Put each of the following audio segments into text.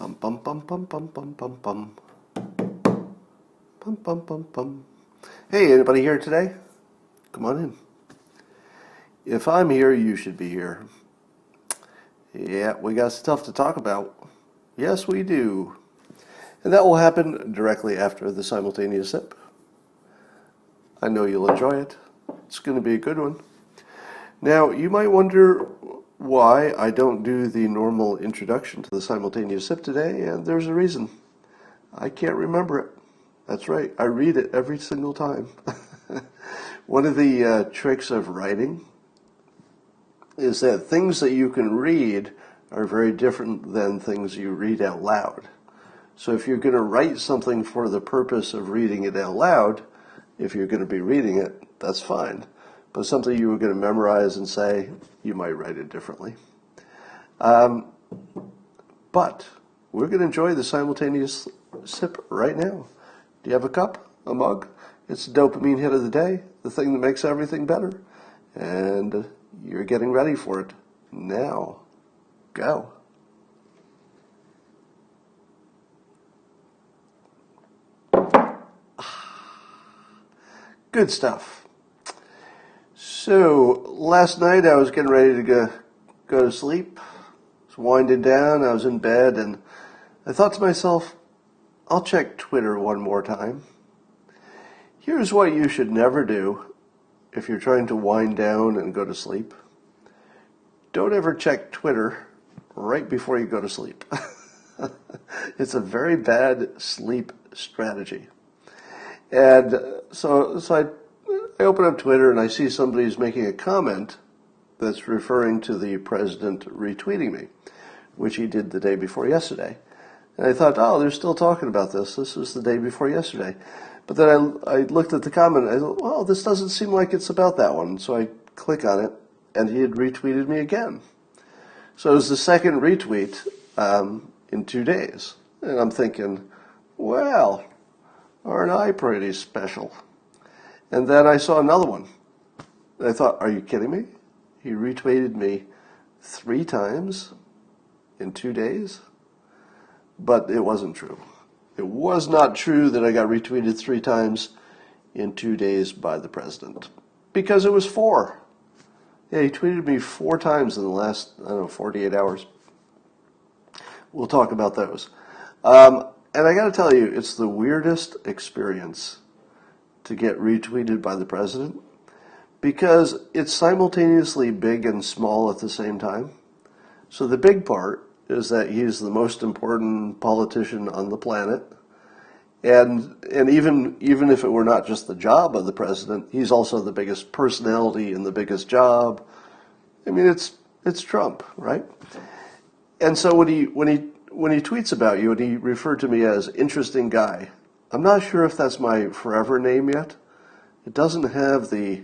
Bum bum bum bum bum bum bum bum. Bum bum bum bum. Hey, anybody here today? Come on in. If I'm here, you should be here. Yeah, we got stuff to talk about. Yes, we do. And that will happen directly after the simultaneous sip. I know you'll enjoy it. It's going to be a good one. Now, you might wonder why I don't do the normal introduction to the simultaneous sip today, and there's a reason. I can't remember it. That's right, I read it every single time. One of the tricks of writing is that things that you can read are very different than things you read out loud. So if you're going to write something for the purpose of reading it out loud, if you're going to be reading it, that's fine. But something you were going to memorize and say, you might write it differently. But we're going to enjoy the simultaneous sip right now. Do you have a cup, a mug? It's the dopamine hit of the day, the thing that makes everything better. And you're getting ready for it. Now, go. Good stuff. So, last night I was getting ready to go to sleep. I was winding down, I was in bed, and I thought to myself, I'll check Twitter one more time. Here's what you should never do if you're trying to wind down and go to sleep. Don't ever check Twitter right before you go to sleep. It's a very bad sleep strategy. And so I open up Twitter and I see somebody's making a comment that's referring to the president retweeting me, which he did the day before yesterday. And I thought, oh, they're still talking about this. This was the day before yesterday. But then I looked at the comment and I thought, well, this doesn't seem like it's about that one. So I click on it and he had retweeted me again. So it was the second retweet in 2 days. And I'm thinking, well, aren't I pretty special? And then I saw another one. And I thought, are you kidding me? He retweeted me 3 times in 2 days? But it wasn't true. It was not true that I got retweeted 3 times in 2 days by the president. Because it was 4. Yeah, he tweeted me 4 times in the last, 48 hours. We'll talk about those. And I got to tell you, it's the weirdest experience to get retweeted by the president because it's simultaneously big and small at the same time. So the big part is that he's the most important politician on the planet. And even if it were not just the job of the president, he's also the biggest personality and the biggest job. I mean, it's Trump, right? And so when he tweets about you and he referred to me as interesting guy, I'm not sure if that's my forever name yet. It doesn't have the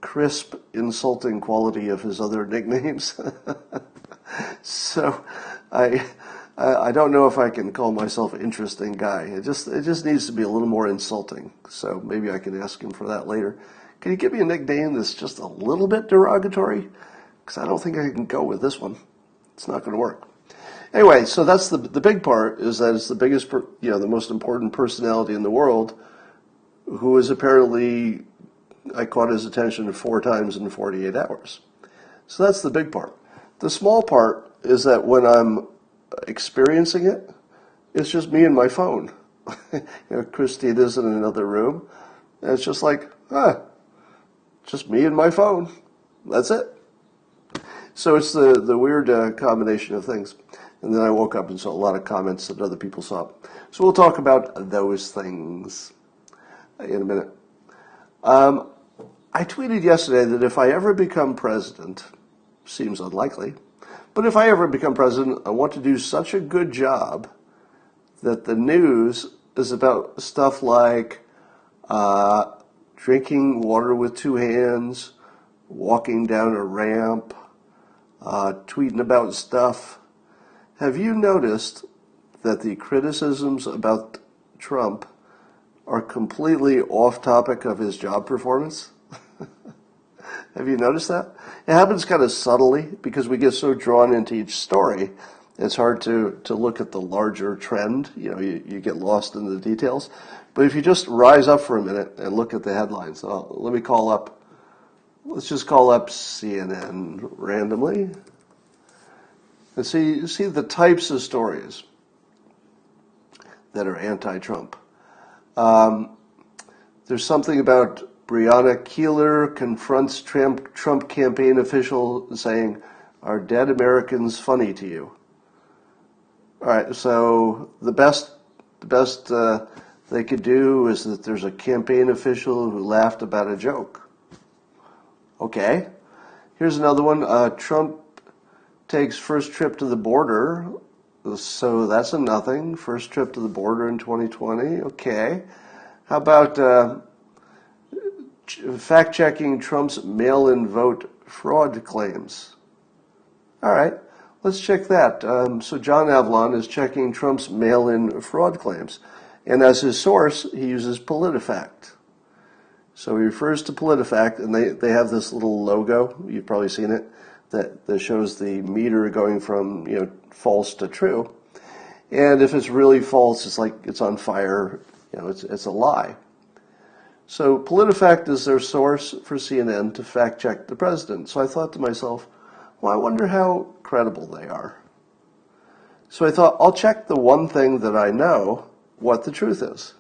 crisp, insulting quality of his other nicknames. So I don't know if I can call myself interesting guy. It just needs to be a little more insulting. So maybe I can ask him for that later. Can you give me a nickname that's just a little bit derogatory? Because I don't think I can go with this one. It's not going to work. Anyway, so that's the big part, is that it's the biggest, the most important personality in the world, who is apparently, I caught his attention 4 times in 48 hours. So that's the big part. The small part is that when I'm experiencing it, it's just me and my phone. Christina's in another room, and it's just like, just me and my phone. That's it. So it's the weird combination of things. And then I woke up and saw a lot of comments that other people saw. So we'll talk about those things in a minute. I tweeted yesterday that if I ever become president, seems unlikely, but if I ever become president, I want to do such a good job that the news is about stuff like drinking water with 2 hands, walking down a ramp, tweeting about stuff. Have you noticed that the criticisms about Trump are completely off topic of his job performance? Have you noticed that? It happens kind of subtly because we get so drawn into each story It's hard to look at the larger trend. You get lost in the details. But if you just rise up for a minute and look at the headlines, let's just call up CNN randomly and see the types of stories that are anti-Trump. There's something about Breonna Keeler confronts Trump campaign official saying, "Are dead Americans funny to you?" All right, so the best they could do is that there's a campaign official who laughed about a joke. Okay. Here's another one. Trump takes first trip to the border. So that's a nothing. First trip to the border in 2020. Okay. How about fact-checking Trump's mail-in vote fraud claims? All right. Let's check that. So John Avlon is checking Trump's mail-in fraud claims. And as his source, he uses PolitiFact. So he refers to PolitiFact, and they have this little logo, you've probably seen it, that shows the meter going from false to true. And if it's really false, it's like it's on fire, it's a lie. So PolitiFact is their source for CNN to fact check the president. So I thought to myself, well, I wonder how credible they are. So I thought, I'll check the one thing that I know what the truth is.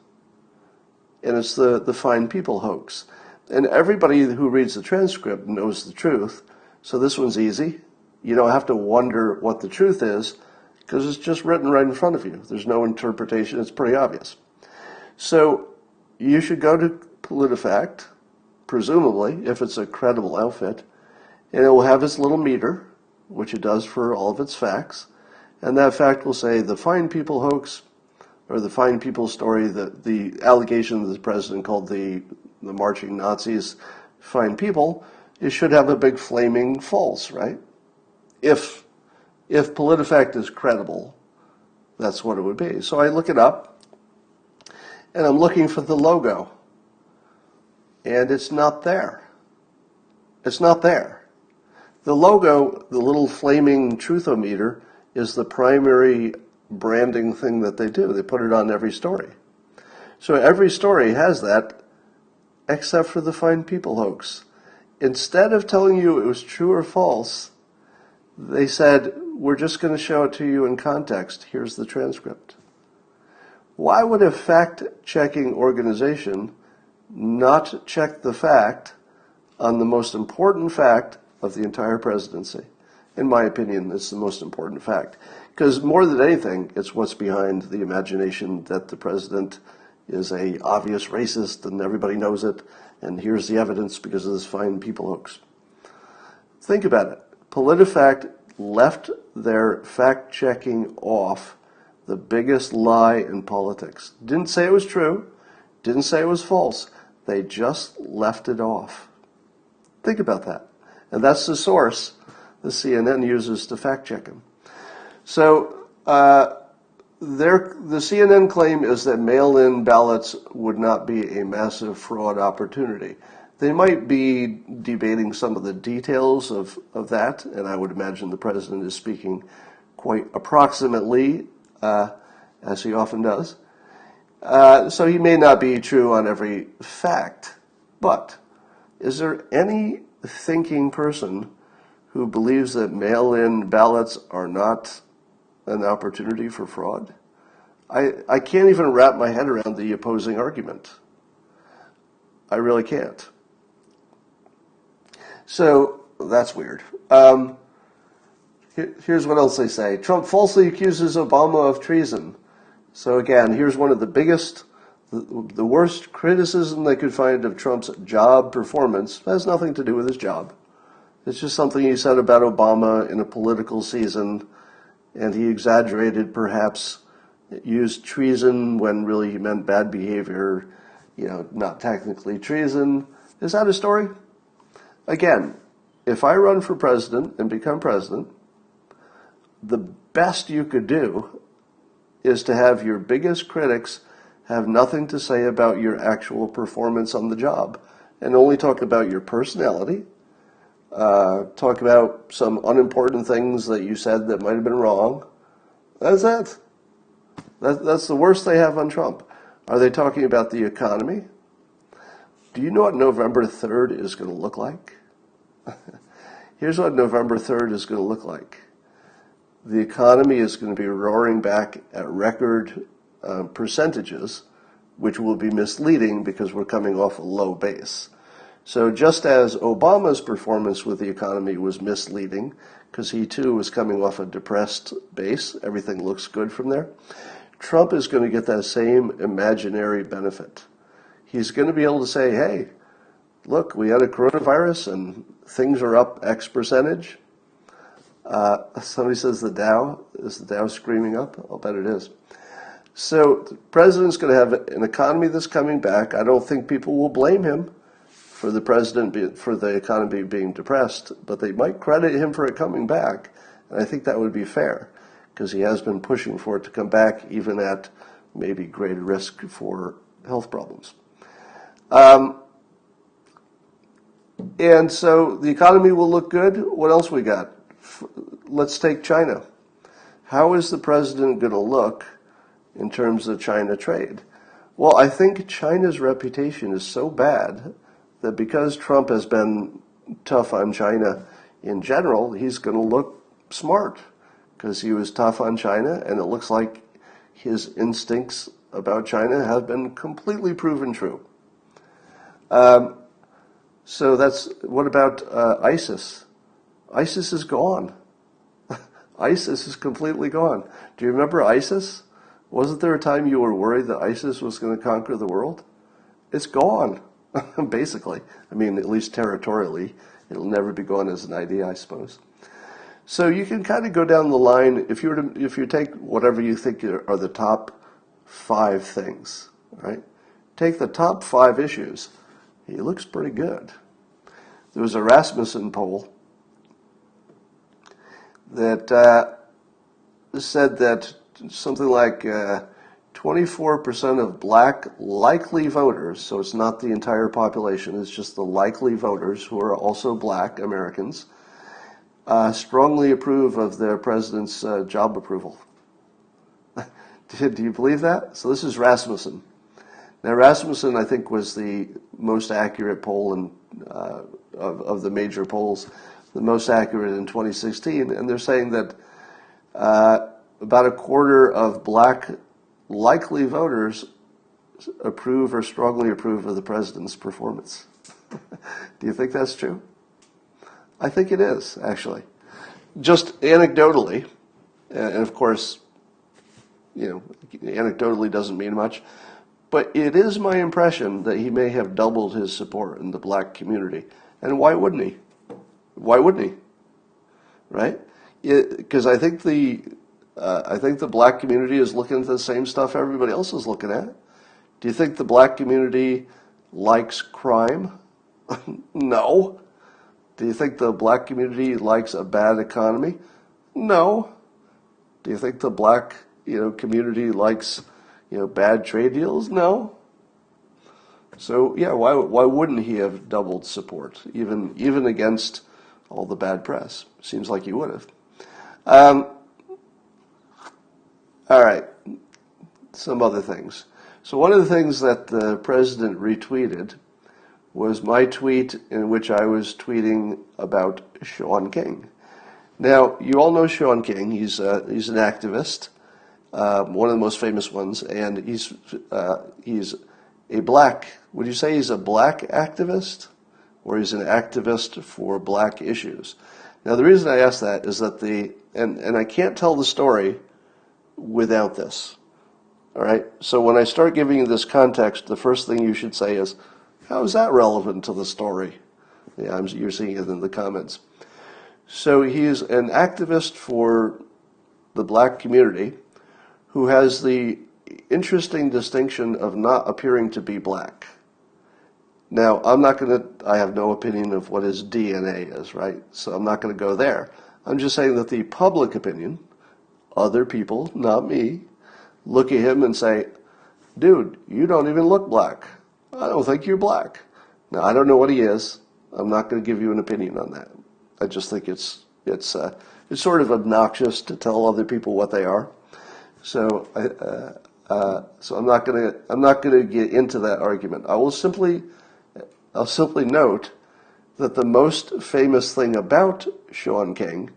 And it's the fine people hoax. And everybody who reads the transcript knows the truth. So this one's easy. You don't have to wonder what the truth is because it's just written right in front of you. There's no interpretation. It's pretty obvious. So you should go to PolitiFact, presumably, if it's a credible outfit, and it will have its little meter, which it does for all of its facts. And that fact will say the fine people hoax, or the fine people story, the allegation that the president called the marching Nazis fine people, it should have a big flaming false, right? If PolitiFact is credible, that's what it would be. So I look it up, and I'm looking for the logo, and it's not there. It's not there. The logo, the little flaming truthometer, is the primary branding thing that they do. They put it on every story. So every story has that, except for the fine people hoax. Instead of telling you it was true or false, they said, we're just going to show it to you in context. Here's the transcript. Why would a fact-checking organization not check the fact on the most important fact of the entire presidency? In my opinion, it's the most important fact. Because more than anything, it's what's behind the imagination that the president is a obvious racist and everybody knows it, and here's the evidence because of this fine people hoax. Think about it. PolitiFact left their fact-checking off the biggest lie in politics. Didn't say it was true, didn't say it was false. They just left it off. Think about that. And that's the source the CNN uses to fact-check him. So the CNN claim is that mail-in ballots would not be a massive fraud opportunity. They might be debating some of the details of that, and I would imagine the president is speaking quite approximately, as he often does. So he may not be true on every fact, but is there any thinking person who believes that mail-in ballots are not an opportunity for fraud? I can't even wrap my head around the opposing argument. I really can't. So that's weird. Here's what else they say. Trump falsely accuses Obama of treason. So again, here's one of the biggest, the worst criticism they could find of Trump's job performance. It has nothing to do with his job. It's just something he said about Obama in a political season, and he exaggerated, perhaps used treason when really he meant bad behavior, not technically treason. Is that a story? Again, if I run for president and become president, the best you could do is to have your biggest critics have nothing to say about your actual performance on the job and only talk about your personality, talk about some unimportant things that you said that might have been wrong, That's it. That's the worst they have on Trump. Are they talking about the economy? Do you know what November 3rd is going to look like? Here's what November 3rd is going to look like. The economy is going to be roaring back at record percentages, which will be misleading because we're coming off a low base. So just as Obama's performance with the economy was misleading, because he too was coming off a depressed base, everything looks good from there, Trump is going to get that same imaginary benefit. He's going to be able to say, hey, look, we had a coronavirus and things are up X percentage. Somebody says the Dow. Is the Dow screaming up? I'll bet it is. So the president's going to have an economy that's coming back. I don't think people will blame him for the economy being depressed, but they might credit him for it coming back. And I think that would be fair, because he has been pushing for it to come back, even at maybe greater risk for health problems. And so the economy will look good. What else we got? Let's take China. How is the president going to look in terms of China trade? Well, I think China's reputation is so bad that because Trump has been tough on China in general, he's going to look smart because he was tough on China, and it looks like his instincts about China have been completely proven true. So what about ISIS? ISIS is gone. ISIS is completely gone. Do you remember ISIS? Wasn't there a time you were worried that ISIS was going to conquer the world? It's gone, basically. I mean, at least territorially. It'll never be gone as an idea, I suppose. So you can kind of go down the line. If you take whatever you think are the top 5 things, right? Take the top 5 issues. He looks pretty good. There was a Rasmussen poll that said that something like 24% of black likely voters, so it's not the entire population, it's just the likely voters who are also black Americans, strongly approve of the president's job approval. Do you believe that? So this is Rasmussen. Now Rasmussen, I think, was the most accurate poll of the major polls, the most accurate in 2016, and they're saying that about a quarter of black likely voters approve or strongly approve of the president's performance. Do you think that's true? I think it is, actually. Just anecdotally, and of course, anecdotally doesn't mean much, but it is my impression that he may have doubled his support in the black community. And why wouldn't he? Why wouldn't he? Right? Because I think the black community is looking at the same stuff everybody else is looking at. Do you think the black community likes crime? No. Do you think the black community likes a bad economy? No. Do you think the black community likes bad trade deals? No. So yeah, why wouldn't he have doubled support, even against all the bad press? Seems like he would have. All right, some other things. So one of the things that the president retweeted was my tweet in which I was tweeting about Shaun King. Now, you all know Shaun King. He's an activist, one of the most famous ones, and he's a black. Would you say he's a black activist, or he's an activist for black issues? Now, the reason I ask that is that and I can't tell the story without this. All right. So when I start giving you this context, the first thing you should say is, "How is that relevant to the story?" Yeah, you're seeing it in the comments. So he is an activist for the black community who has the interesting distinction of not appearing to be black. Now, I have no opinion of what his DNA is, right? So I'm not going to go there. I'm just saying that the public opinion, other people, not me, look at him and say, "Dude, you don't even look black. I don't think you're black." Now, I don't know what he is. I'm not going to give you an opinion on that. I just think it's sort of obnoxious to tell other people what they are. So I'm not gonna get into that argument. I'll simply note that the most famous thing about Shaun King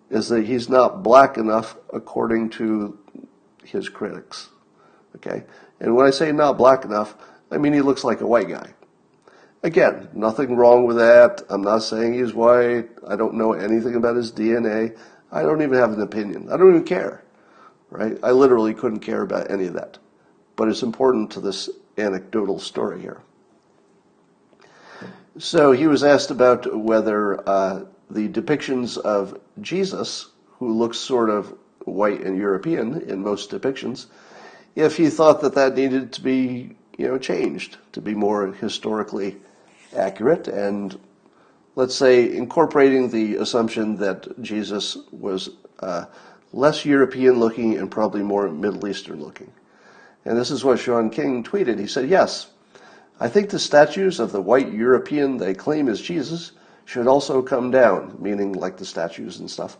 is that he's not black enough according to his critics. Okay? And when I say not black enough, I mean he looks like a white guy. Again, nothing wrong with that. I'm not saying he's white. I don't know anything about his DNA. I don't even have an opinion. I don't even care. Right? I literally couldn't care about any of that. But it's important to this anecdotal story here. So he was asked about whether the depictions of Jesus, who looks sort of white and European in most depictions, if he thought that needed to be, changed to be more historically accurate, and let's say incorporating the assumption that Jesus was less European looking and probably more Middle Eastern looking. And this is what Shaun King tweeted. He said, "Yes, I think the statues of the white European they claim is Jesus should also come down," meaning like the statues and stuff.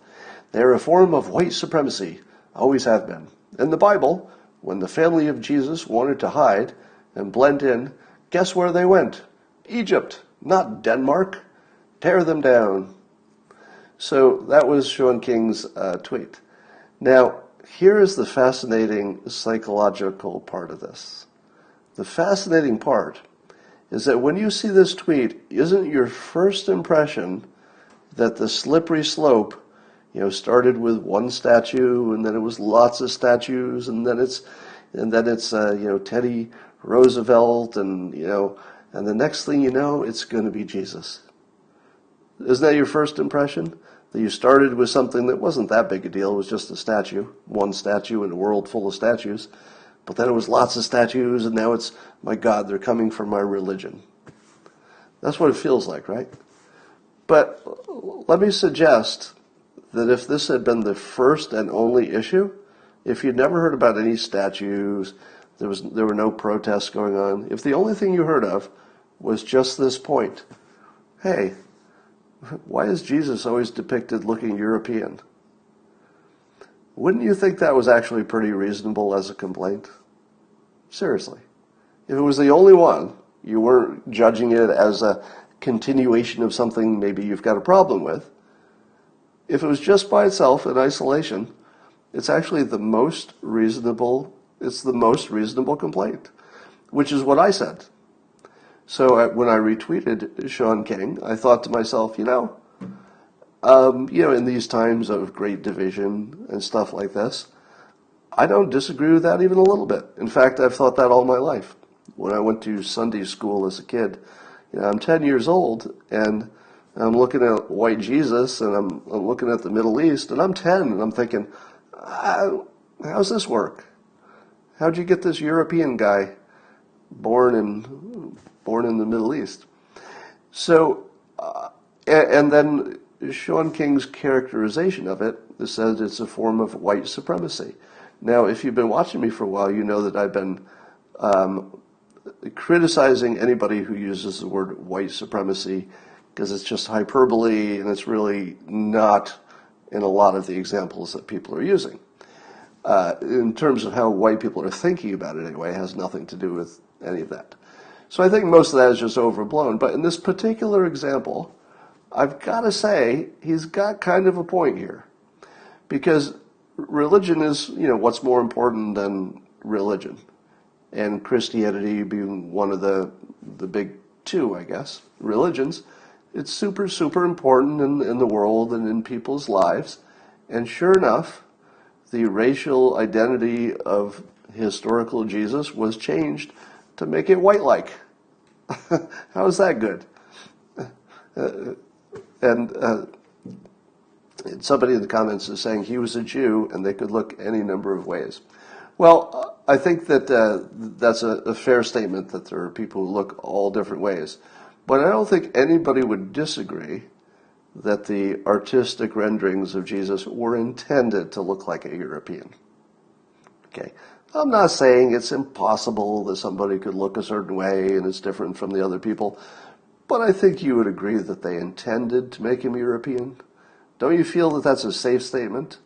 "They're a form of white supremacy, always have been. In the Bible, when the family of Jesus wanted to hide and blend in, guess where they went? Egypt, not Denmark. Tear them down." So that was Shaun King's tweet. Now, here is the fascinating psychological part of this. The fascinating part is that when you see this tweet, isn't your first impression that the slippery slope, started with one statue, and then it was lots of statues, and then it's Teddy Roosevelt, and the next thing you know, it's going to be Jesus. Isn't that your first impression? That you started with something that wasn't that big a deal. It was just a statue, one statue in a world full of statues. But then it was lots of statues, and now it's, my God, they're coming for my religion. That's what it feels like, right? But let me suggest that if this had been the first and only issue, if you'd never heard about any statues, there were no protests going on, if the only thing you heard of was just this point, hey, why is Jesus always depicted looking European? Wouldn't you think that was actually pretty reasonable as a complaint? Seriously. If it was the only one, you weren't judging it as a continuation of something maybe you've got a problem with. If it was just by itself in isolation, it's actually the most reasonable complaint, which is what I said. So when I retweeted Shaun King, I thought to myself, in these times of great division and stuff like this, I don't disagree with that even a little bit. In fact, I've thought that all my life. When I went to Sunday school as a kid, I'm 10 years old, and I'm looking at white Jesus, and I'm looking at the Middle East, and I'm 10, and I'm thinking, how's this work? How'd you get this European guy born in the Middle East? So, and then Shaun King's characterization of it says it's a form of white supremacy. Now, if you've been watching me for a while, you know that I've been criticizing anybody who uses the word white supremacy because it's just hyperbole, and it's really not in a lot of the examples that people are using. In terms of how white people are thinking about it anyway, it has nothing to do with any of that. So I think most of that is just overblown. But in this particular example, I've got to say he's got kind of a point here. Because religion is, what's more important than religion? And Christianity being one of the big two, I guess, religions. It's super, super important in the world and in people's lives. And sure enough, the racial identity of historical Jesus was changed to make it white-like. How is that good? And somebody in the comments is saying he was a Jew and they could look any number of ways. Well, I think that that's a fair statement, that there are people who look all different ways. But I don't think anybody would disagree that the artistic renderings of Jesus were intended to look like a European. Okay. I'm not saying it's impossible that somebody could look a certain way and it's different from the other people, but I think you would agree that they intended to make him European. Don't you feel that that's a safe statement?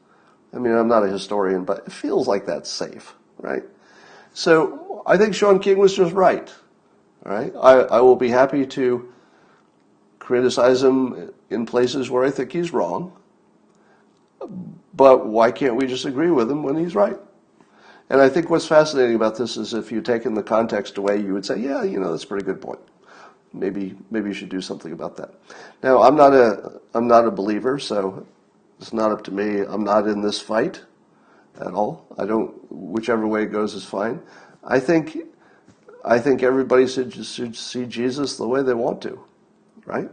I mean, I'm not a historian, but it feels like that's safe, right? So I think Shaun King was just right. All right, I will be happy to criticize him in places where I think he's wrong, but why can't we just agree with him when he's right? And I think what's fascinating about this is if you take in the context away, you would say, yeah, that's a pretty good point. Maybe you should do something about that. Now, I'm not a believer, so it's not up to me. I'm not in this fight at all. Whichever way it goes is fine. I think everybody should see Jesus the way they want to, right?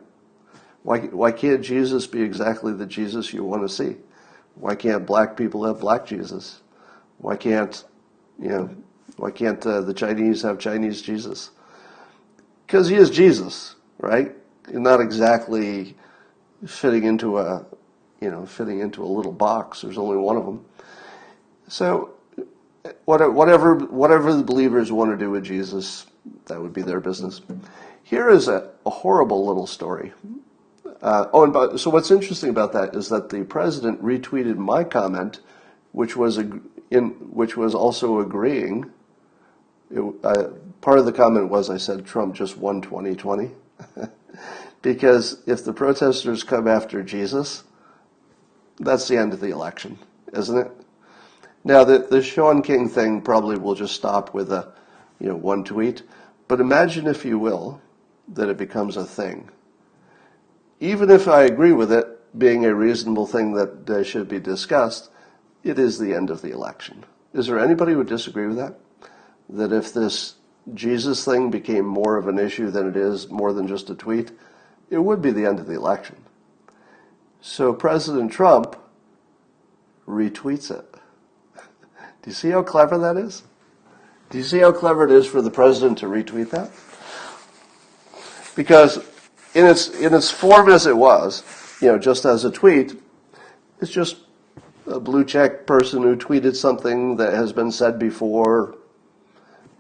Why can't Jesus be exactly the Jesus you want to see? Why can't black people have black Jesus? Why can't the Chinese have Chinese Jesus? Because he is Jesus, right? You're not exactly fitting into a little box. There's only one of them. So whatever the believers want to do with Jesus, that would be their business. Here is a horrible little story. So what's interesting about that is that the president retweeted my comment, which was also agreeing. Part of the comment was I said Trump just won 2020. Because if the protesters come after Jesus, that's the end of the election, isn't it? Now, the Shaun King thing probably will just stop with one tweet. But imagine, if you will, that it becomes a thing. Even if I agree with it being a reasonable thing that should be discussed, it is the end of the election. Is there anybody who would disagree with that? That if this Jesus thing became more of an issue than it is more than just a tweet, it would be the end of the election. So President Trump retweets it. Do you see how clever that is? Do you see how clever it is for the president to retweet that? Because in its form as it was, just as a tweet, it's just a blue check person who tweeted something that has been said before,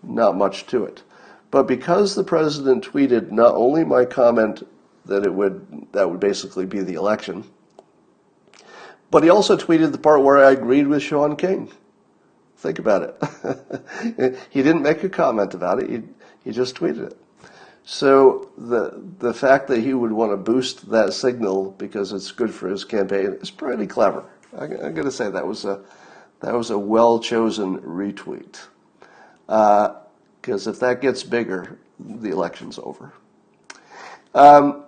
not much to it. But because the president tweeted not only my comment that would basically be the election, but he also tweeted the part where I agreed with Shaun King. Think about it. He didn't make a comment about it. He just tweeted it. So the fact that he would want to boost that signal because it's good for his campaign is pretty clever. I'm going to say that was a well-chosen retweet. Because if that gets bigger, the election's over. I'll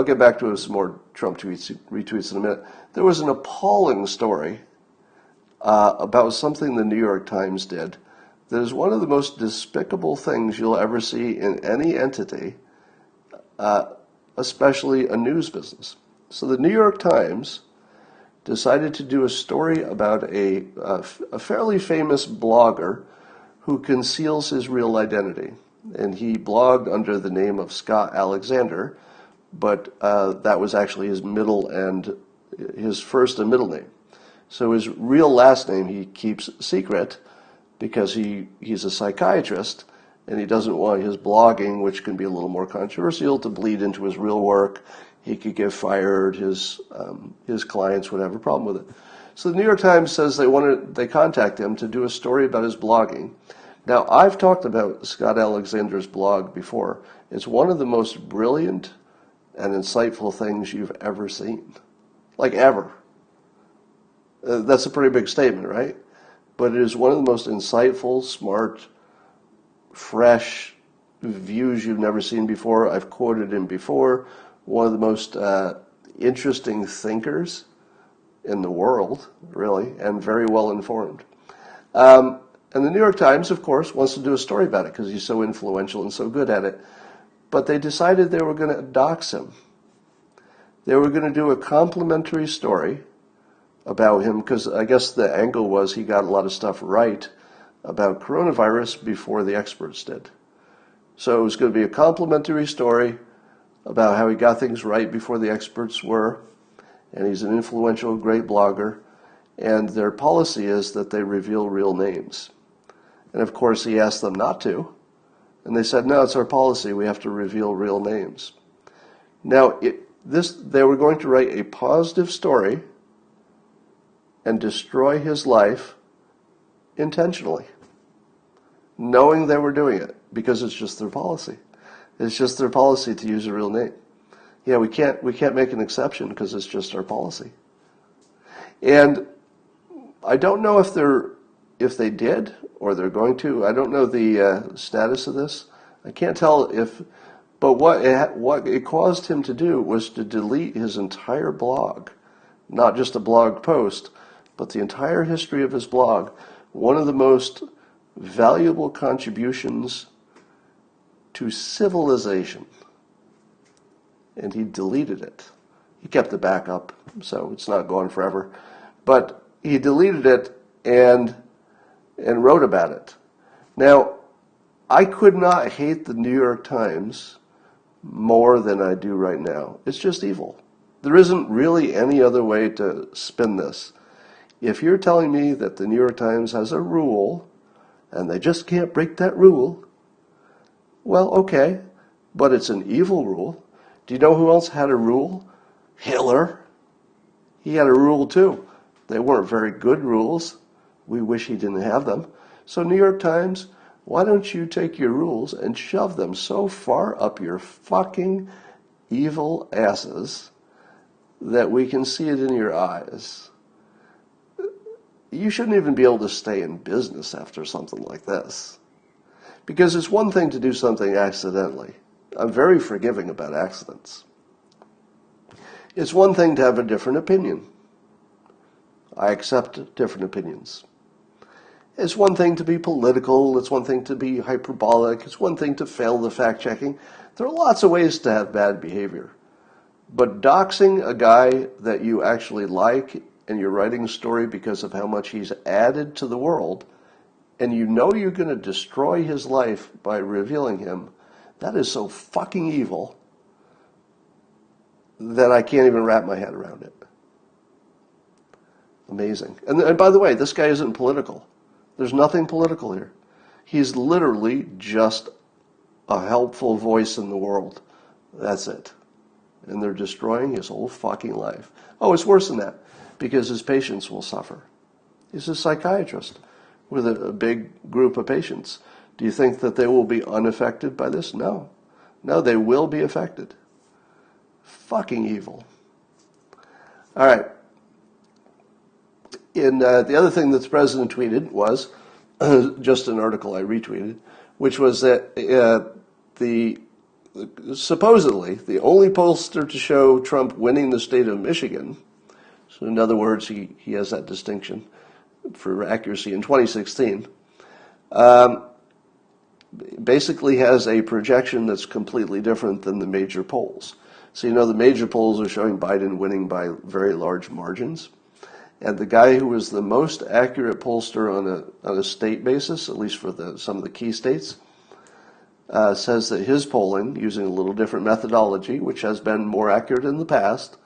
get back to some more Trump retweets in a minute. There was an appalling story about something the New York Times did that is one of the most despicable things you'll ever see in any entity, especially a news business. So the New York Times decided to do a story about a fairly famous blogger who conceals his real identity. And he blogged under the name of Scott Alexander, but that was actually his first and middle name. So his real last name he keeps secret because he's a psychiatrist and he doesn't want his blogging, which can be a little more controversial, to bleed into his real work. He could get fired, his clients would have a problem with it. So the New York Times says they contact him to do a story about his blogging. Now, I've talked about Scott Alexander's blog before. It's one of the most brilliant and insightful things you've ever seen. Like, ever. That's a pretty big statement, right? But it is one of the most insightful, smart, fresh views you've never seen before. I've quoted him before. One of the most interesting thinkers in the world, really, and very well informed. And the New York Times, of course, wants to do a story about it because he's so influential and so good at it. But they decided they were going to dox him. They were going to do a complimentary story about him because I guess the angle was he got a lot of stuff right about coronavirus before the experts did. So it was going to be a complimentary story about how he got things right before the experts were, and he's an influential, great blogger, and their policy is that they reveal real names. And of course he asked them not to, and they said, no, it's our policy, we have to reveal real names. Now, they were going to write a positive story and destroy his life intentionally, knowing they were doing it because it's just their policy. It's just their policy to use a real name. Yeah, we can't make an exception because it's just our policy. And I don't know if they did or they're going to. I don't know the status of this. I can't tell if. But what it caused him to do was to delete his entire blog, not just a blog post, but the entire history of his blog. One of the most valuable contributions to civilization. And he deleted it. He kept the backup, so it's not gone forever. But he deleted it and wrote about it. Now, I could not hate the New York Times more than I do right now. It's just evil. There isn't really any other way to spin this. If you're telling me that the New York Times has a rule and they just can't break that rule, well, okay, but it's an evil rule. Do you know who else had a rule? Hitler. He had a rule too. They weren't very good rules. We wish he didn't have them. So New York Times, why don't you take your rules and shove them so far up your fucking evil asses that we can see it in your eyes? You shouldn't even be able to stay in business after something like this. Because it's one thing to do something accidentally. I'm very forgiving about accidents. It's one thing to have a different opinion. I accept different opinions. It's one thing to be political. It's one thing to be hyperbolic. It's one thing to fail the fact-checking. There are lots of ways to have bad behavior. But doxing a guy that you actually like and you're writing a story because of how much he's added to the world, and you know you're going to destroy his life by revealing him, that is so fucking evil that I can't even wrap my head around it. Amazing. And by the way, this guy isn't political. There's nothing political here. He's literally just a helpful voice in the world. That's it. And they're destroying his whole fucking life. Oh, it's worse than that, because his patients will suffer. He's a psychiatrist with a big group of patients. Do you think that they will be unaffected by this? No. No, they will be affected. Fucking evil. All right. And the other thing that the president tweeted was just an article I retweeted, which was that supposedly the only pollster to show Trump winning the state of Michigan, so in other words, he has that distinction for accuracy in 2016, basically has a projection that's completely different than the major polls. So the major polls are showing Biden winning by very large margins. And the guy who was the most accurate pollster on a state basis, at least for some of the key states, says that his polling, using a little different methodology, which has been more accurate in the past,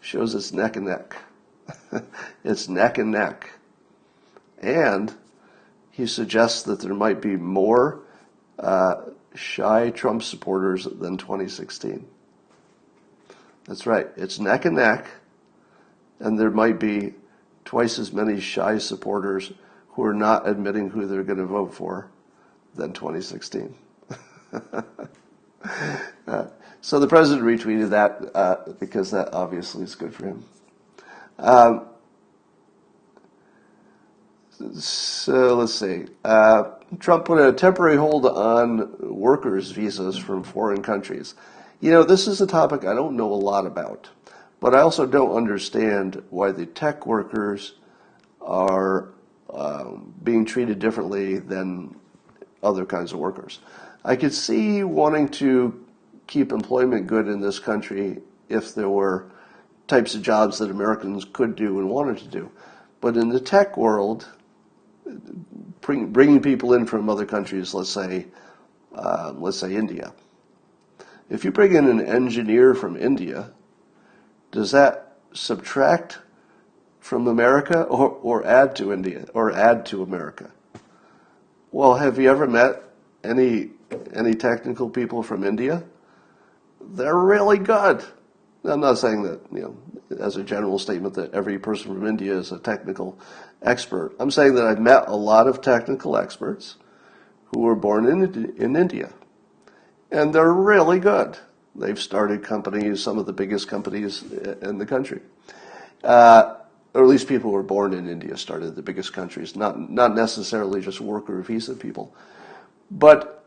shows it's neck and neck. It's neck and neck. And he suggests that there might be more shy Trump supporters than 2016. That's right. It's neck and neck, and there might be twice as many shy supporters who are not admitting who they're going to vote for than 2016. So the president retweeted that because that obviously is good for him. So let's see. Trump put a temporary hold on workers' visas from foreign countries. This is a topic I don't know a lot about, but I also don't understand why the tech workers are being treated differently than other kinds of workers. I could see wanting to keep employment good in this country if there were types of jobs that Americans could do and wanted to do. But in the tech world, bringing people in from other countries, let's say India. If you bring in an engineer from India, does that subtract from America or add to India or add to America? Well, have you ever met any technical people from India? They're really good. I'm not saying that, as a general statement that every person from India is a technical expert. I'm saying that I've met a lot of technical experts who were born in India, and they're really good. They've started companies, some of the biggest companies in the country. Or at least people who were born in India started the biggest countries, not necessarily just worker visa people. But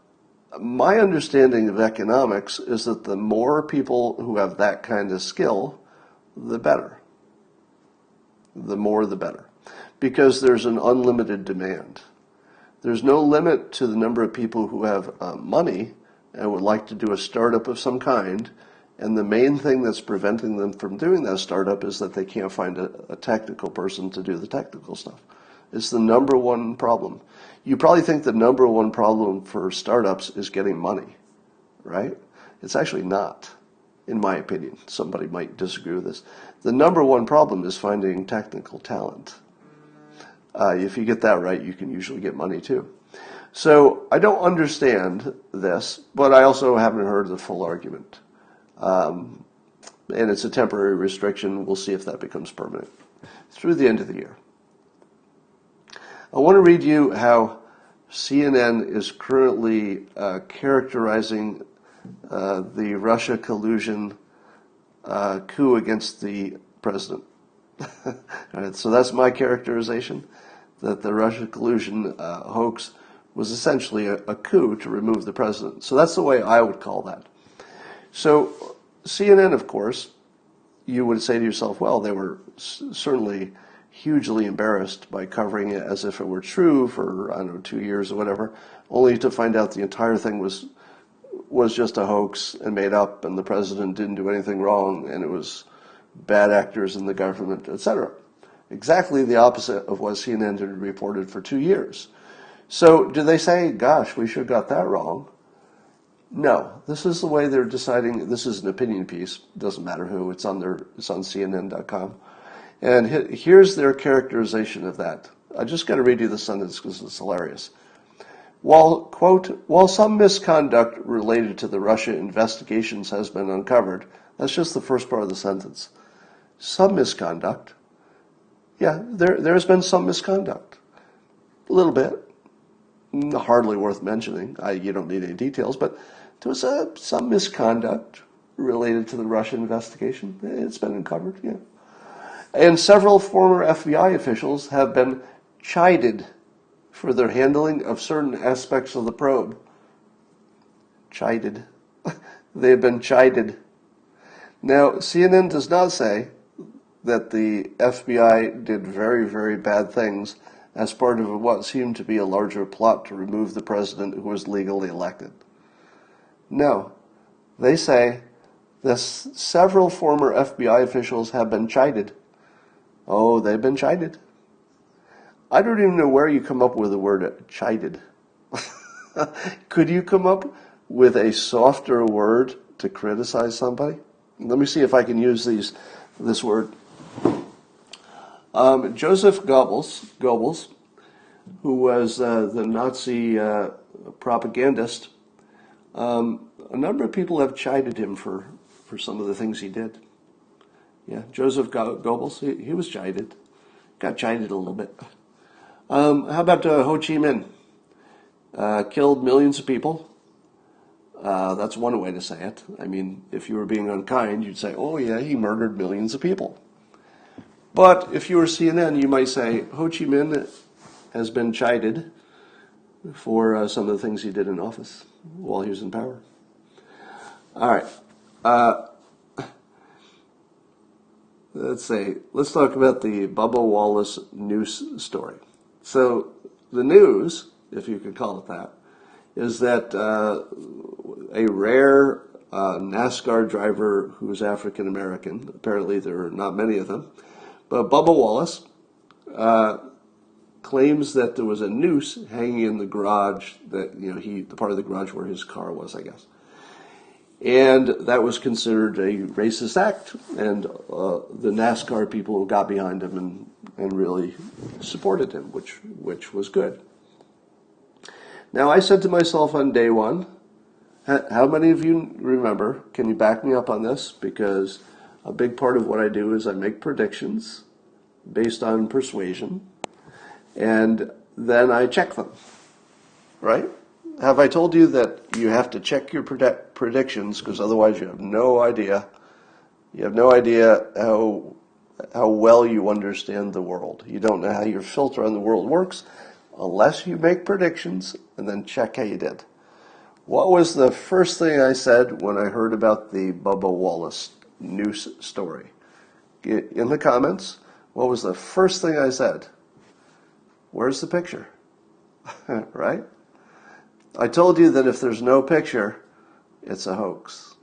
my understanding of economics is that the more people who have that kind of skill, the better. The more, the better. Because there's an unlimited demand. There's no limit to the number of people who have money and would like to do a startup of some kind, and the main thing that's preventing them from doing that startup is that they can't find a technical person to do the technical stuff. It's the number one problem. You probably think the number one problem for startups is getting money, right? It's actually not, in my opinion. Somebody might disagree with this. The number one problem is finding technical talent. If you get that right, you can usually get money too. So I don't understand this, but I also haven't heard the full argument. And it's a temporary restriction. We'll see if that becomes permanent through the end of the year. I want to read you how CNN is currently characterizing the Russia collusion coup against the president. All right, so that's my characterization, that the Russia collusion hoax was essentially a coup to remove the president. So that's the way I would call that. So CNN, of course, you would say to yourself, well, they were certainly hugely embarrassed by covering it as if it were true for, 2 years or whatever, only to find out the entire thing was just a hoax and made up, and the president didn't do anything wrong, and it was bad actors in the government, etc. Exactly the opposite of what CNN had reported for 2 years. So do they say, gosh, we should have got that wrong? No, this is the way they're deciding. This is an opinion piece. Doesn't matter who. It's on CNN.com. And here's their characterization of that. I just got to read you the sentence because it's hilarious. While, quote, while some misconduct related to the Russia investigations has been uncovered, that's just the first part of the sentence. Some misconduct. Yeah, there's been some misconduct. A little bit. Hardly worth mentioning. You don't need any details, but there was some misconduct related to the Russia investigation. It's been uncovered, yeah. And several former FBI officials have been chided for their handling of certain aspects of the probe. Chided. They have been chided. Now, CNN does not say that the FBI did very, very bad things as part of what seemed to be a larger plot to remove the president who was legally elected. No, they say that several former FBI officials have been chided. Oh, they've been chided. I don't even know where you come up with the word chided. Could you come up with a softer word to criticize somebody? Let me see if I can use this word. Joseph Goebbels, who was the Nazi propagandist, a number of people have chided him for some of the things he did. Yeah, Joseph Goebbels, he was chided. Got chided a little bit. How about Ho Chi Minh? Killed millions of people. That's one way to say it. I mean, if you were being unkind, you'd say, oh yeah, he murdered millions of people. But if you were CNN, you might say, Ho Chi Minh has been chided for some of the things he did in office while he was in power. All right. Let's talk about the Bubba Wallace news story. So the news, if you could call it that, is that a rare NASCAR driver who's African American, apparently there are not many of them, but Bubba Wallace claims that there was a noose hanging in the garage that, the part of the garage where his car was, I guess. And that was considered a racist act, and the NASCAR people got behind him and really supported him, which was good. Now, I said to myself on day one, how many of you remember, can you back me up on this? Because A big part of what I do is I make predictions based on persuasion, and then I check them, right? Have I told you that you have to check your predictions, because otherwise you have no idea. You have no idea how well you understand the world. You don't know how your filter on the world works unless you make predictions and then check how you did. What was the first thing I said when I heard about the Bubba Wallace news story? In the comments, what was the first thing I said? Where's the picture? Right? I told you that if there's no picture, it's a hoax.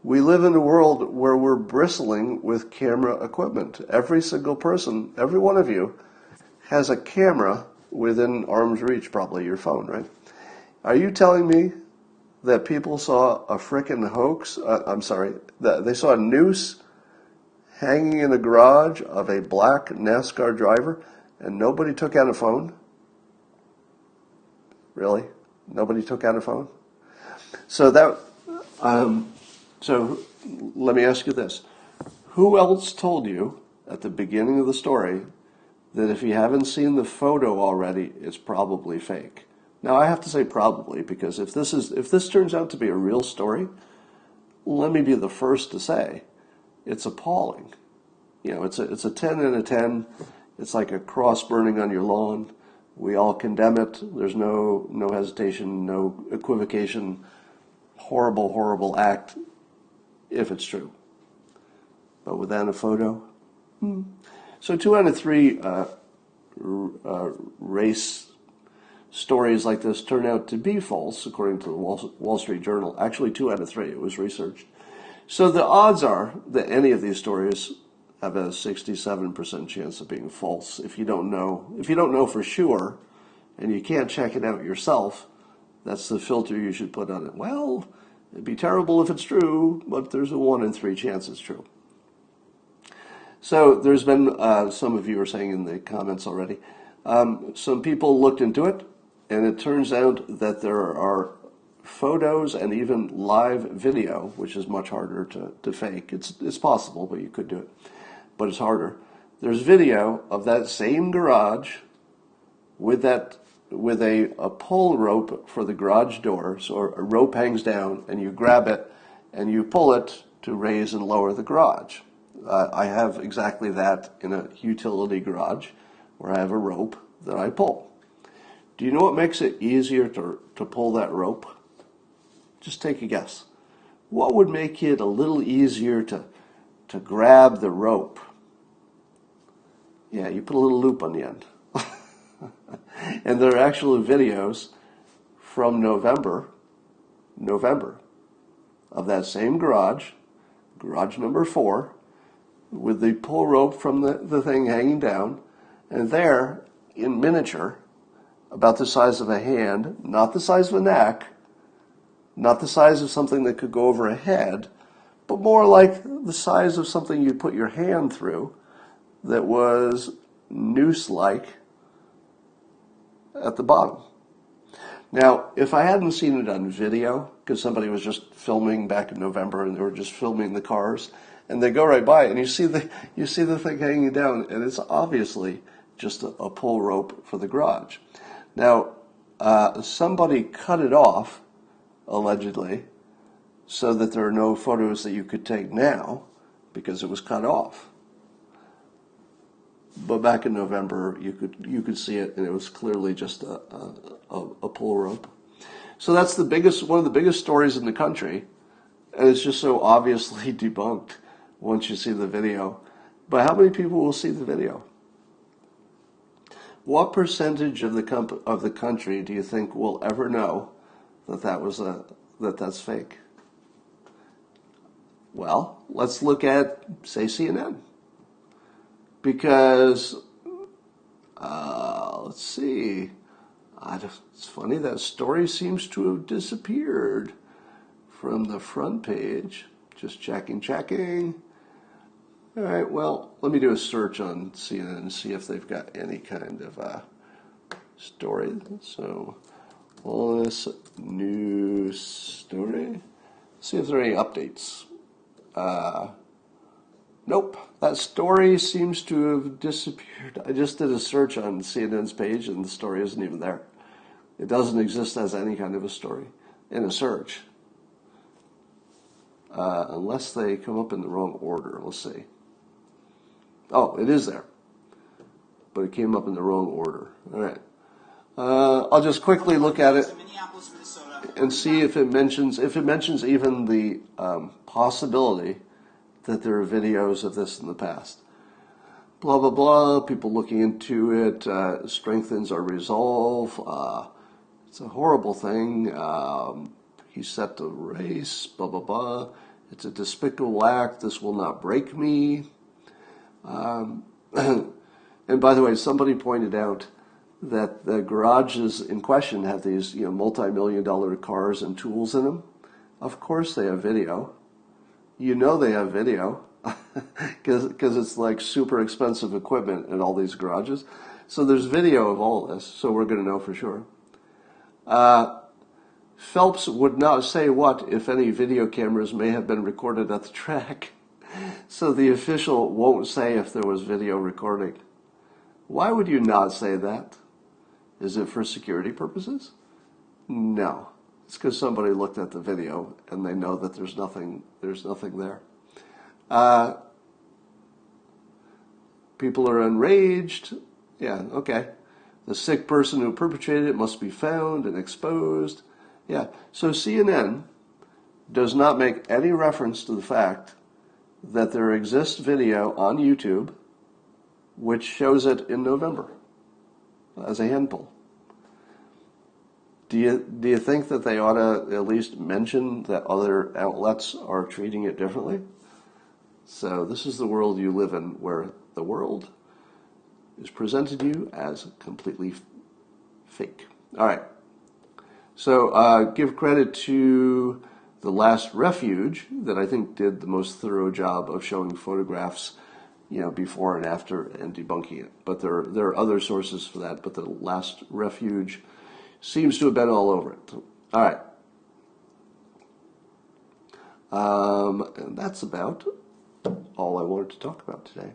We live in a world where we're bristling with camera equipment. Every single person, every one of you, has a camera within arm's reach, probably your phone, right? Are you telling me that people saw a frickin' hoax? That they saw a noose hanging in a garage of a black NASCAR driver and nobody took out a phone? Really? Nobody took out a phone? So let me ask you this. Who else told you at the beginning of the story that if you haven't seen the photo already, it's probably fake? Now, I have to say probably, because if this turns out to be a real story, let me be the first to say it's appalling. You know, it's a 10 out of 10. It's like a cross burning on your lawn. We all condemn it. There's no hesitation, no equivocation. Horrible, horrible act, if it's true. But without a photo? So 2 out of 3 race stories like this turn out to be false, according to the Wall Street Journal. Actually, 2 out of 3. It was researched. So the odds are that any of these stories have a 67% chance of being false. If you don't know for sure, and you can't check it out yourself, that's the filter you should put on it. Well, it'd be terrible if it's true, but there's a 1 in 3 chance it's true. So there's been, some of you are saying in the comments already, some people looked into it, and it turns out that there are photos and even live video, which is much harder to fake. It's possible, but you could do it, but it's harder. There's video of that same garage with a pull rope for the garage door. So a rope hangs down, and you grab it, and you pull it to raise and lower the garage. I have exactly that in a utility garage, where I have a rope that I pull. Do you know what makes it easier to pull that rope? Just take a guess. What would make it a little easier to grab the rope? Yeah, you put a little loop on the end. And there are actually videos from November of that same garage number 4, with the pull rope from the thing hanging down, and there, in miniature, about the size of a hand, not the size of a neck, not the size of something that could go over a head, but more like the size of something you'd put your hand through, that was noose-like at the bottom. Now, if I hadn't seen it on video, because somebody was just filming back in November and they were just filming the cars, and they go right by it, and you see the thing hanging down, and it's obviously just a pull rope for the garage. Now, somebody cut it off, allegedly, so that there are no photos that you could take now, because it was cut off. But back in November, you could see it, and it was clearly just a pull rope. So that's one of the biggest stories in the country, and it's just so obviously debunked once you see the video. But how many people will see the video? What percentage of the country do you think will ever know that that's fake? Well, let's look at, say, CNN. Because, let's see, it's funny, that story seems to have disappeared from the front page. Just checking. All right, well, let me do a search on CNN and see if they've got any kind of story. So, Wallace news story. See if there are any updates. Nope, that story seems to have disappeared. I just did a search on CNN's page and the story isn't even there. It doesn't exist as any kind of a story in a search. Unless they come up in the wrong order. Let's see. Oh, it is there. But it came up in the wrong order. All right. I'll just quickly look at it and see if it mentions even the possibility that there are videos of this in the past. Blah, blah, blah. People looking into it strengthens our resolve. It's a horrible thing. He's set to race. Blah, blah, blah. It's a despicable act. This will not break me. And by the way, somebody pointed out that the garages in question have these, multi-million-dollar cars and tools in them. Of course they have video. You know they have video because it's like super expensive equipment in all these garages. So there's video of all this, so we're going to know for sure. Phelps would not say what, if any, video cameras may have been recorded at the track. So the official won't say if there was video recording. Why would you not say that? Is it for security purposes? No. It's because somebody looked at the video and they know that there's nothing there. People are enraged. Yeah, okay. The sick person who perpetrated it must be found and exposed. Yeah, so CNN does not make any reference to the fact that there exists video on YouTube which shows it in November as a hand pull. Do you think that they ought to at least mention that other outlets are treating it differently? So this is the world you live in, where the world is presented to you as completely fake. All right. So give credit to The Last Refuge, that I think did the most thorough job of showing photographs, before and after and debunking it. But there are other sources for that. But The Last Refuge seems to have been all over it. All right. And that's about all I wanted to talk about today.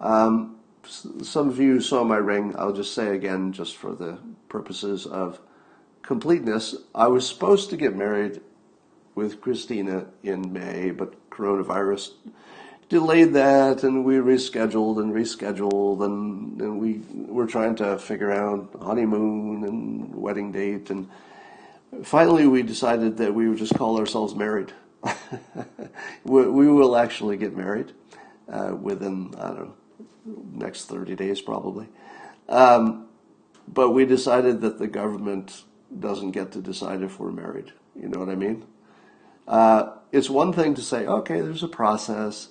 Some of you saw my ring. I'll just say again, just for the purposes of completeness, I was supposed to get married with Christina in May, but coronavirus delayed that, and we rescheduled, and we were trying to figure out honeymoon and wedding date, and finally we decided that we would just call ourselves married. We will actually get married within, I don't know, next 30 days probably. But we decided that the government doesn't get to decide if we're married. You know what I mean? It's one thing to say, okay, there's a process.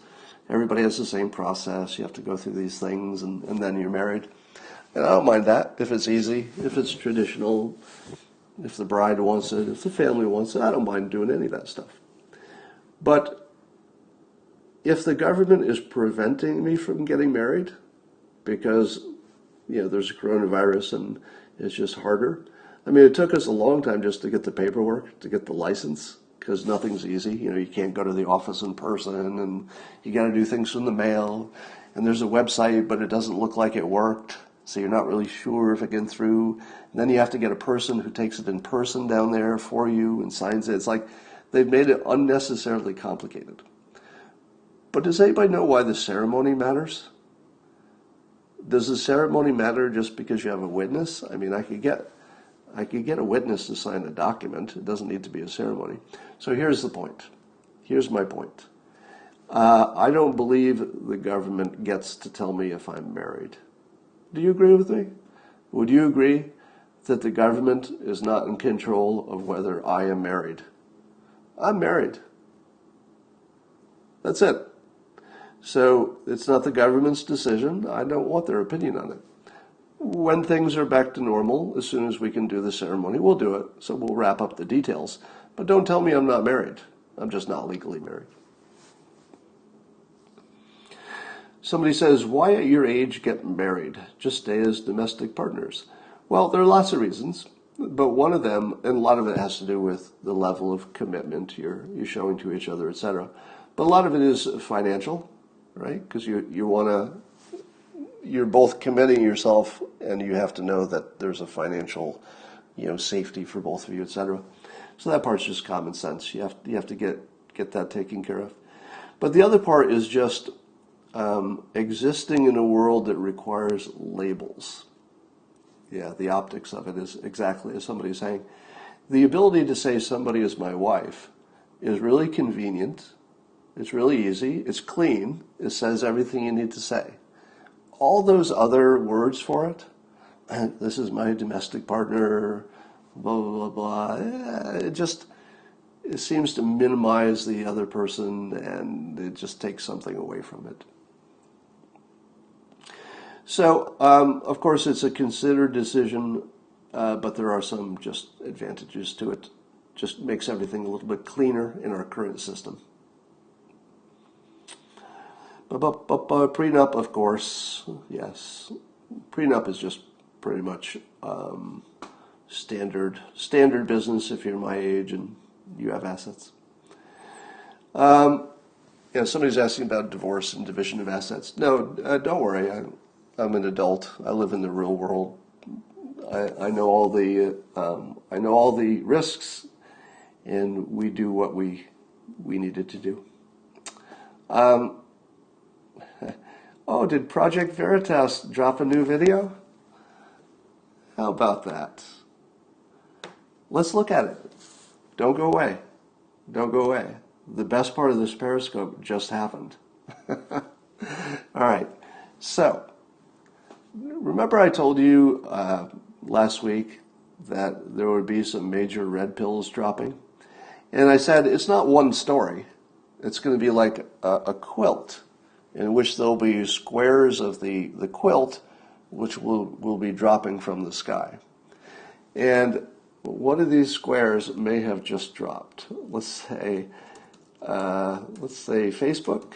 Everybody has the same process. You have to go through these things, and then you're married. And I don't mind that if it's easy, if it's traditional, if the bride wants it, if the family wants it. I don't mind doing any of that stuff. But if the government is preventing me from getting married because, there's a coronavirus and it's just harder. I mean, it took us a long time just to get the paperwork, to get the license, because nothing's easy. You can't go to the office in person, and you got to do things from the mail. And there's a website, but it doesn't look like it worked, so you're not really sure if it came through. And then you have to get a person who takes it in person down there for you and signs it. It's like they've made it unnecessarily complicated. But does anybody know why the ceremony matters? Does the ceremony matter just because you have a witness? I mean, I could get a witness to sign a document. It doesn't need to be a ceremony. So here's the point. Here's my point. I don't believe the government gets to tell me if I'm married. Do you agree with me? Would you agree that the government is not in control of whether I am married? I'm married. That's it. So it's not the government's decision. I don't want their opinion on it. When things are back to normal, as soon as we can do the ceremony, we'll do it. So we'll wrap up the details. But don't tell me I'm not married. I'm just not legally married. Somebody says, why at your age get married? Just stay as domestic partners. Well, there are lots of reasons. But one of them, and a lot of it has to do with the level of commitment you're showing to each other, etc. But a lot of it is financial. right? Because you're both committing yourself, and you have to know that there's a financial, safety for both of you, etc. So that part's just common sense. You have to get that taken care of. But the other part is just existing in a world that requires labels. Yeah, the optics of it is exactly as somebody's saying. The ability to say somebody is my wife is really convenient. It's really easy. It's clean. It says everything you need to say. All those other words for it, this is my domestic partner, blah, blah, blah, blah. It seems to minimize the other person, and it just takes something away from it. So, of course, it's a considered decision, but there are some just advantages to it. Just makes everything a little bit cleaner in our current system. But prenup, of course, yes. Prenup is just pretty much standard business if you're my age and you have assets. Somebody's asking about divorce and division of assets. No, don't worry. I'm an adult. I live in the real world. I know all the risks, and we do what we needed to do. Oh, did Project Veritas drop a new video? How about that? Let's look at it. Don't go away. Don't go away. The best part of this Periscope just happened. All right. So, remember I told you last week that there would be some major red pills dropping? And I said it's not one story. It's going to be like a quilt in which there'll be squares of the quilt which will be dropping from the sky. And one of these squares may have just dropped. Let's say Facebook,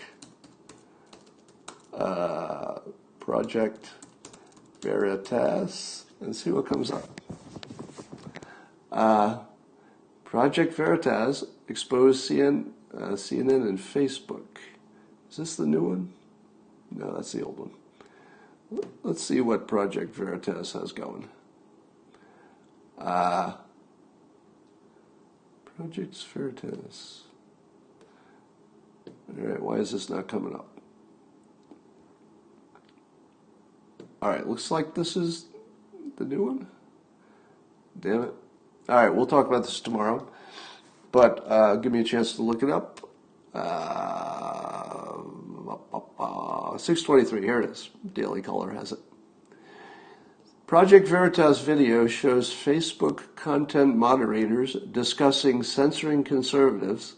Project Veritas, and see what comes up. Project Veritas exposed CNN and Facebook. Is this the new one? No, that's the old one. Let's see what Project Veritas has going. Project Veritas. All right, why is this not coming up? All right, looks like this is the new one. Damn it. All right, we'll talk about this tomorrow. But give me a chance to look it up. 6:23, here it is. Daily Caller has it. Project Veritas video shows Facebook content moderators discussing censoring conservatives,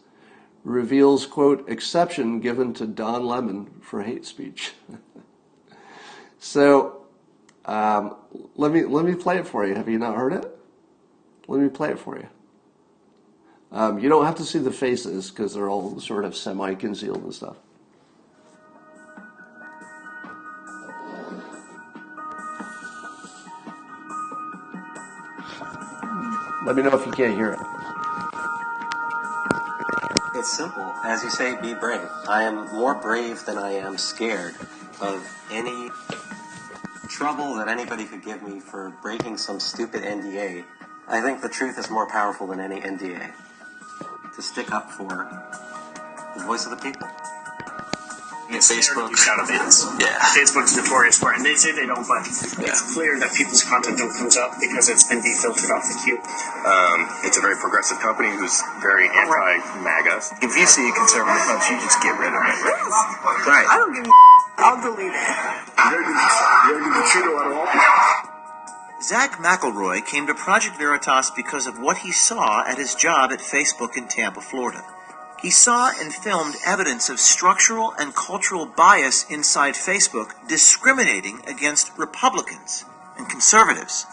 reveals, quote, exception given to Don Lemon for hate speech. So, let me play it for you. Have you not heard it? Let me play it for you. You don't have to see the faces because they're all sort of semi-concealed and stuff. Let me know if you can't hear it. It's simple. As you say, be brave. I am more brave than I am scared of any trouble that anybody could give me for breaking some stupid NDA. I think the truth is more powerful than any NDA. To stick up for the voice of the people. Facebook. Yeah. Facebook's notorious for it, and they say they don't, but it's clear that people's content don't comes up because it's been defiltered off the queue. It's a very progressive company who's very anti-MAGA. If you see a conservative post, you just get rid of it. Right. I don't give a I'll delete it. You don't treat it at all. Zach McElroy came to Project Veritas because of what he saw at his job at Facebook in Tampa, Florida. He saw and filmed evidence of structural and cultural bias inside Facebook discriminating against Republicans and conservatives.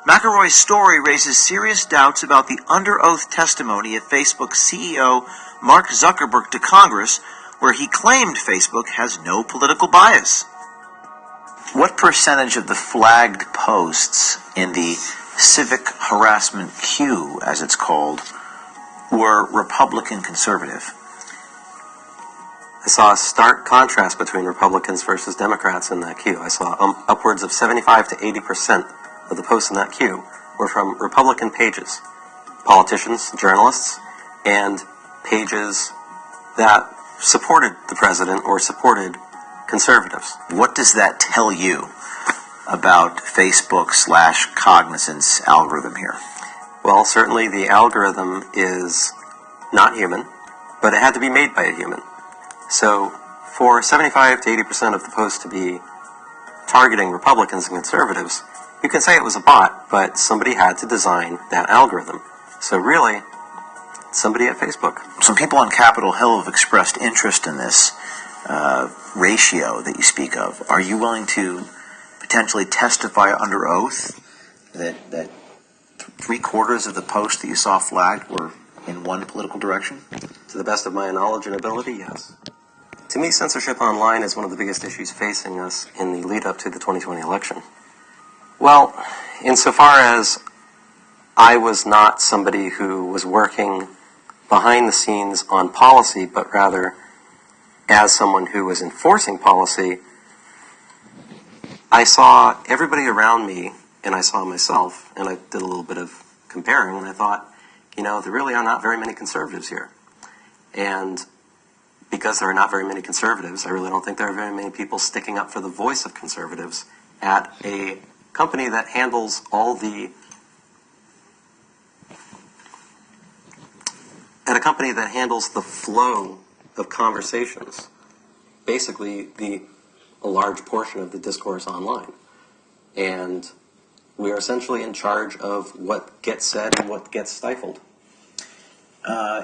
McElroy's story raises serious doubts about the under-oath testimony of Facebook CEO Mark Zuckerberg to Congress, where he claimed Facebook has no political bias. What percentage of the flagged posts in the civic harassment queue, as it's called, were Republican conservative? I saw a stark contrast between Republicans versus Democrats in that queue. I saw upwards of 75 to 80% of the posts in that queue were from Republican pages, politicians, journalists, and pages that supported the president or supported conservatives. What does that tell you about Facebook/Cognizant's algorithm here? Well, certainly the algorithm is not human, but it had to be made by a human. So for 75 to 80% of the posts to be targeting Republicans and conservatives, you can say it was a bot, but somebody had to design that algorithm. So really, somebody at Facebook. Some people on Capitol Hill have expressed interest in this ratio that you speak of. Are you willing to potentially testify under oath that 3/4 of the posts that you saw flagged were in one political direction? To the best of my knowledge and ability, yes. To me, censorship online is one of the biggest issues facing us in the lead up to the 2020 election. Well, insofar as I was not somebody who was working behind the scenes on policy, but rather as someone who was enforcing policy, I saw everybody around me, and I saw myself, and I did a little bit of comparing, and I thought, there really are not very many conservatives here. And because there are not very many conservatives, I really don't think there are very many people sticking up for the voice of conservatives at a company that handles the flow of conversations, basically a large portion of the discourse online. And we are essentially in charge of what gets said and what gets stifled.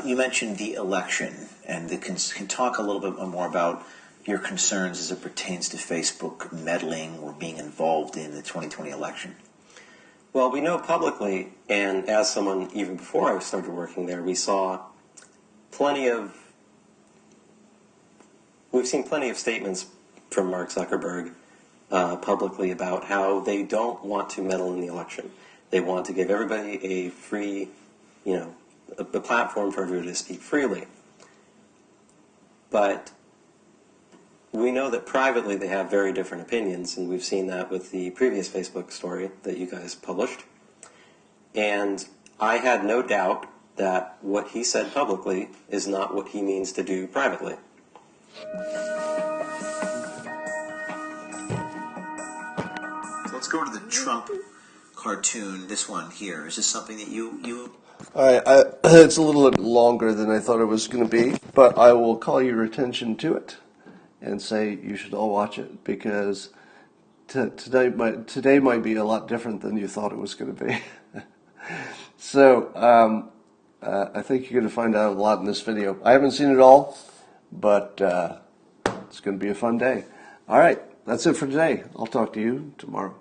You mentioned the election, and can talk a little bit more about your concerns as it pertains to Facebook meddling or being involved in the 2020 election. Well, we know publicly, and as someone even before I started working there, we've seen plenty of statements from Mark Zuckerberg publicly about how they don't want to meddle in the election. They want to give everybody a free, a platform for everybody to speak freely. But we know that privately they have very different opinions, and we've seen that with the previous Facebook story that you guys published. And I had no doubt that what he said publicly is not what he means to do privately. Let's go to the Trump cartoon, this one here. Is this something that you... All right, it's a little bit longer than I thought it was going to be, but I will call your attention to it and say you should all watch it, because today might be a lot different than you thought it was going to be. So I think you're going to find out a lot in this video. I haven't seen it all, but it's going to be a fun day. All right, that's it for today. I'll talk to you tomorrow.